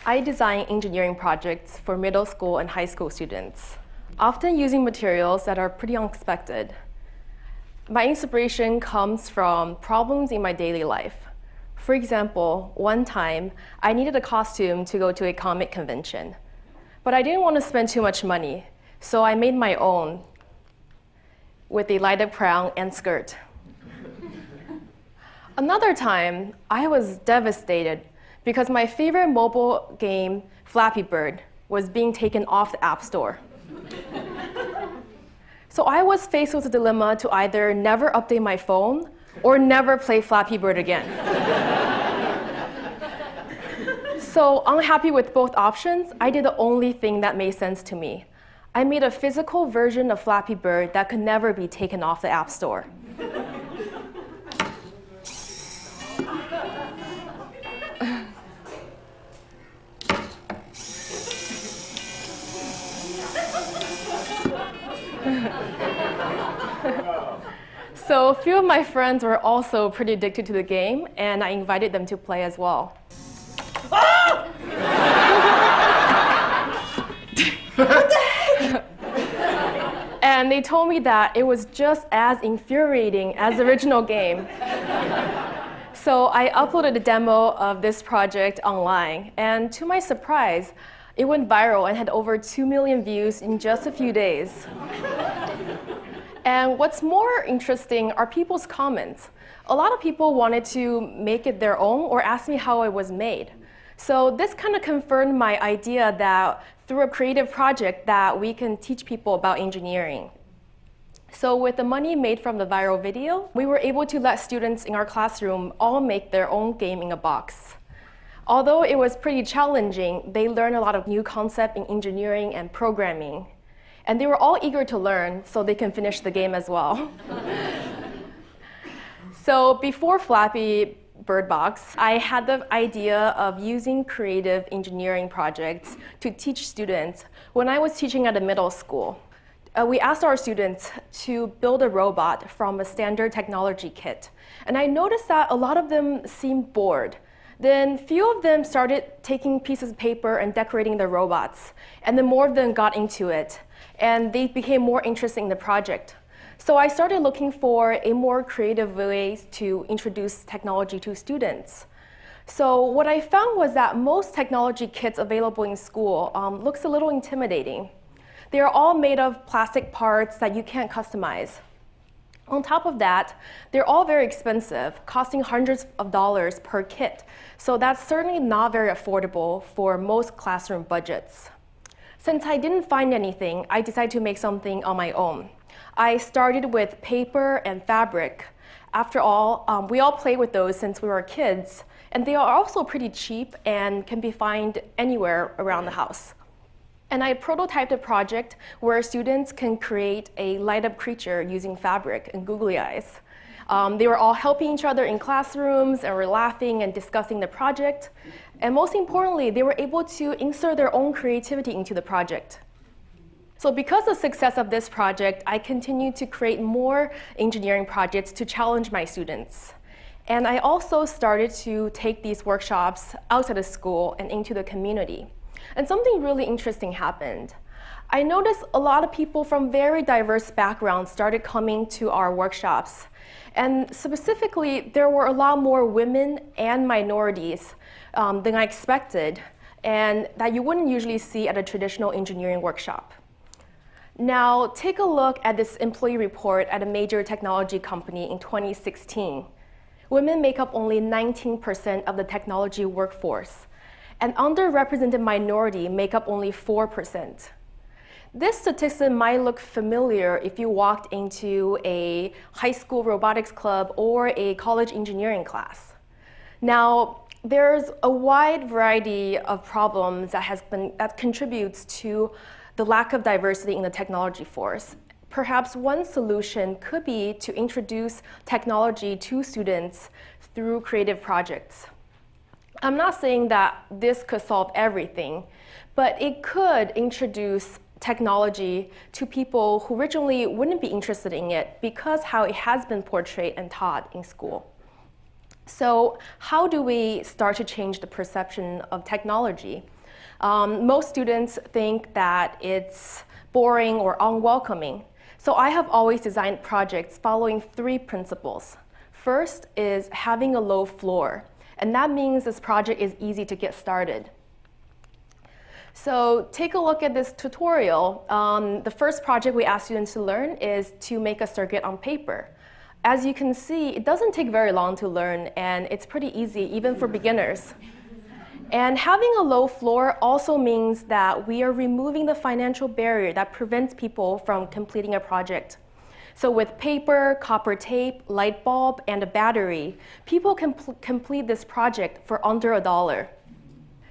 I design engineering projects for middle school and high school students, often using materials that are pretty unexpected. My inspiration comes from problems in my daily life. For example, one time, I needed a costume to go to a comic convention, but I didn't want to spend too much money, so I made my own with a light-up crown and skirt. Another time, I was devastated because my favorite mobile game, Flappy Bird, was being taken off the App Store. So I was faced with a dilemma to either never update my phone or never play Flappy Bird again. So unhappy with both options, I did the only thing that made sense to me. I made a physical version of Flappy Bird that could never be taken off the App Store. So a few of my friends were also pretty addicted to the game, and I invited them to play as well. What the heck? And they told me that it was just as infuriating as the original game. So I uploaded a demo of this project online, and to my surprise, it went viral and had over 2 million views in just a few days. And what's more interesting are people's comments. A lot of people wanted to make it their own or ask me how it was made. So this kind of confirmed my idea that through a creative project that we can teach people about engineering. So with the money made from the viral video, we were able to let students in our classroom all make their own game in a box. Although it was pretty challenging, they learned a lot of new concepts in engineering and programming. And they were all eager to learn so they can finish the game as well. So before Flappy Bird Box, I had the idea of using creative engineering projects to teach students when I was teaching at a middle school. We asked our students to build a robot from a standard technology kit. And I noticed that a lot of them seemed bored. Then few of them started taking pieces of paper and decorating their robots. And then more of them got into it. And they became more interested in the project. So I started looking for a more creative ways to introduce technology to students. So what I found was that most technology kits available in school looks a little intimidating. They are all made of plastic parts that you can't customize. On top of that, they're all very expensive, costing hundreds of dollars per kit. So that's certainly not very affordable for most classroom budgets. Since I didn't find anything, I decided to make something on my own. I started with paper and fabric. After all, we all play with those since we were kids, and they are also pretty cheap and can be found anywhere around the house. And I prototyped a project where students can create a light-up creature using fabric and googly eyes. They were all helping each other in classrooms and were laughing and discussing the project. And most importantly, they were able to insert their own creativity into the project. So because of the success of this project, I continued to create more engineering projects to challenge my students. And I also started to take these workshops outside of school and into the community. And something really interesting happened. I noticed a lot of people from very diverse backgrounds started coming to our workshops. And specifically, there were a lot more women and minorities than I expected, and that you wouldn't usually see at a traditional engineering workshop. Now, take a look at this employee report at a major technology company in 2016. Women make up only 19% of the technology workforce, and underrepresented minority make up only 4%. This statistic might look familiar if you walked into a high school robotics club or a college engineering class. Now, there's a wide variety of problems that contributes to the lack of diversity in the technology force. Perhaps one solution could be to introduce technology to students through creative projects. I'm not saying that this could solve everything, but it could introduce technology to people who originally wouldn't be interested in it because how it has been portrayed and taught in school. So how do we start to change the perception of technology? Most students think that it's boring or unwelcoming. So I have always designed projects following 3 principles. First is having a low floor, and that means this project is easy to get started. So take a look at this tutorial. The first project we ask students to learn is to make a circuit on paper. As you can see, it doesn't take very long to learn, and it's pretty easy, even for beginners. And having a low floor also means that we are removing the financial barrier that prevents people from completing a project. So with paper, copper tape, light bulb, and a battery, people can complete this project for under $1.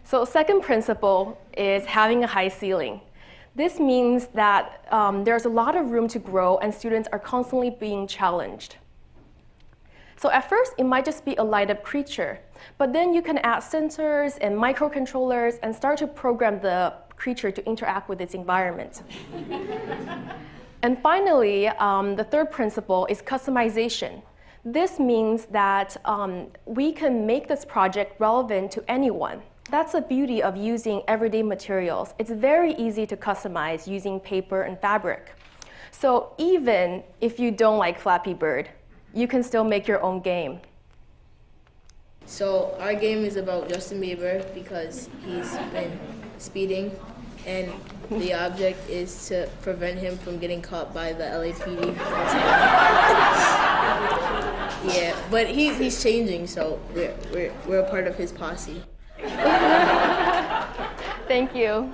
So second principle is having a high ceiling. This means that there's a lot of room to grow and students are constantly being challenged. So at first, it might just be a light-up creature, but then you can add sensors and microcontrollers and start to program the creature to interact with its environment. And finally, the third principle is customization. This means that we can make this project relevant to anyone. That's the beauty of using everyday materials. It's very easy to customize using paper and fabric. So even if you don't like Flappy Bird, you can still make your own game. So our game is about Justin Bieber because he's been speeding, and the object is to prevent him from getting caught by the LAPD. Yeah, but he's changing, so we're a part of his posse. Thank you.